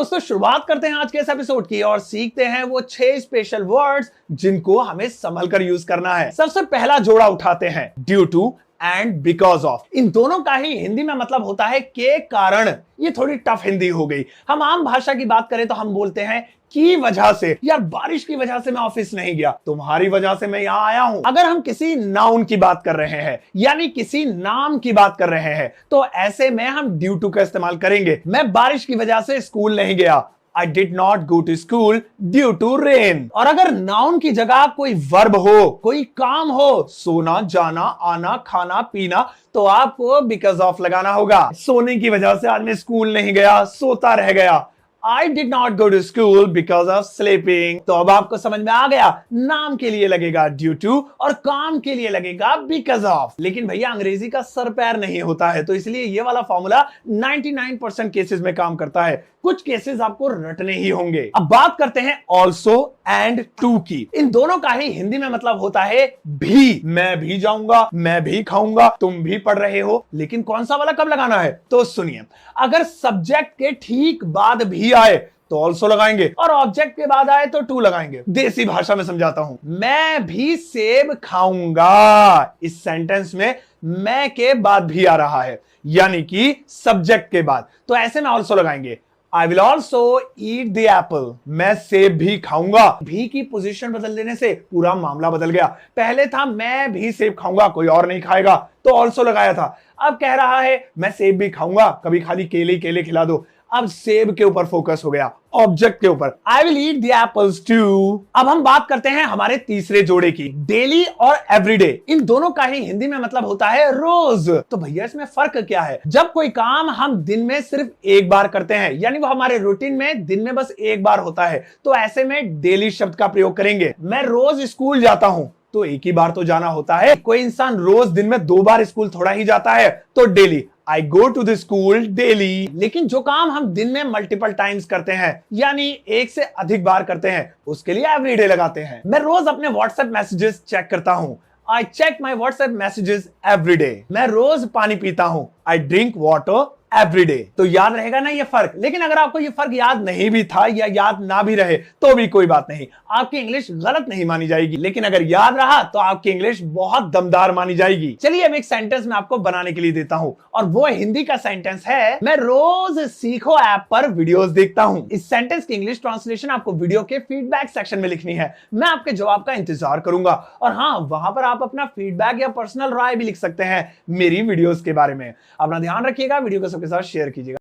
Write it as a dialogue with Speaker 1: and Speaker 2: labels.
Speaker 1: दोस्तों शुरुआत करते हैं आज के इस एपिसोड की और सीखते हैं वो 6 स्पेशल वर्ड्स जिनको हमें संभल कर यूज करना है। सबसे पहला जोड़ा उठाते हैं, due to and because of. इन दोनों का ही हिंदी में मतलब होता है के कारण। ये थोड़ी टफ हिंदी हो गई। हम आम भाषा की बात करें तो हम बोलते हैं की वजह से। यार बारिश की वजह से मैं ऑफिस नहीं गया, तुम्हारी वजह से मैं यहां आया हूं। अगर हम किसी नाउन की बात कर रहे हैं यानी किसी नाम की बात कर रहे हैं तो ऐसे में हम ड्यू टू का इस्तेमाल करेंगे। मैं बारिश की वजह से स्कूल नहीं गया, I did not go to school due to rain। और अगर नाउन की जगह कोई वर्ब हो, कोई काम हो, सोना, जाना, आना, खाना, पीना, तो आपको बिकॉज ऑफ लगाना होगा। सोने की वजह से आज मैं स्कूल नहीं गया, सोता रह गया। I did not go to school because of sleeping। तो अब आपको समझ में आ गया, नाम के लिए लगेगा due to और काम के लिए लगेगा because of। लेकिन भैया अंग्रेजी का सर पैर नहीं होता है, तो इसलिए ये वाला फॉर्मूला 99% केसेस में काम करता है। कुछ केसेस आपको रटने ही होंगे। अब बात करते हैं also and to की। इन दोनों का ही हिंदी में मतलब होता है भी। मैं भी जाऊंगा, मैं भी खाऊंगा, तुम भी पढ़ रहे हो। लेकिन कौन सा वाला कब लगाना है तो सुनिए, अगर सब्जेक्ट के ठीक बाद भी आए तो ऑल्सो लगाएंगे और ऑब्जेक्ट के बाद आए तो टू लगाएंगे। देसी भाषा में समझाता हूं, मैं भी सेब खाऊंगा। इस सेंटेंस में मैं के बाद भी आ रहा है यानी कि सब्जेक्ट के बाद, तो ऐसे में ऑल्सो लगाएंगे। I will also eat the apple। मैं सेब भी खाऊंगा। भी की पोजीशन बदल देने से पूरा मामला बदल गया। पहले था मैं भी सेब खाऊंगा, कोई और नहीं खाएगा, तो ऑल्सो लगाया था। अब कह रहा है मैं सेब भी खाऊंगा, कभी खाली केले केले खिला दो। अब सेब के ऊपर फोकस हो गया, ऑब्जेक्ट के ऊपर। I will eat the apples too। अब हम बात करते हैं हमारे तीसरे जोड़े की, डेली और एवरीडे। इन दोनों का ही हिंदी में मतलब होता है रोज। तो भैया इसमें फर्क क्या है? जब कोई काम हम दिन में सिर्फ एक बार करते हैं यानी वो हमारे रूटीन में दिन में बस एक बार होता है, तो ऐसे में डेली शब्द का प्रयोग करेंगे। मैं रोज स्कूल जाता हूं, तो एक ही बार तो जाना होता है। कोई इंसान रोज दिन में 2 बार स्कूल थोड़ा ही जाता है, तो daily. I go to the school daily। लेकिन जो काम हम दिन में मल्टीपल टाइम्स करते हैं यानी एक से अधिक बार करते हैं, उसके लिए एवरीडे लगाते हैं। मैं रोज अपने व्हाट्सएप मैसेजेस चेक करता हूं। I check my WhatsApp messages every day। मैं रोज पानी पीता हूं। I drink water every day। तो याद रहेगा ना ये फर्क। लेकिन अगर आपको ये फर्क याद नहीं भी था या याद ना भी रहे तो भी कोई बात नहीं, आपकी इंग्लिश गलत नहीं मानी जाएगी। लेकिन अगर याद रहा तो आपकी इंग्लिश बहुत दमदार मानी जाएगी। चलिए अब एक सेंटेंस मैं आपको बनाने के लिए देता हूं और वो हिंदी का सेंटेंस है, मैं रोज सीखो ऐप पर वीडियोस देखता हूं। इस सेंटेंस की इंग्लिश ट्रांसलेशन आपको वीडियो के फीडबैक सेक्शन में लिखनी है। मैं आपके जवाब का इंतजार करूंगा और हाँ, वहां पर आप अपना फीडबैक या पर्सनल राय भी लिख सकते हैं मेरी वीडियोस के बारे में। अपना ध्यान रखिएगा, वीडियो को सबके साथ शेयर कीजिएगा।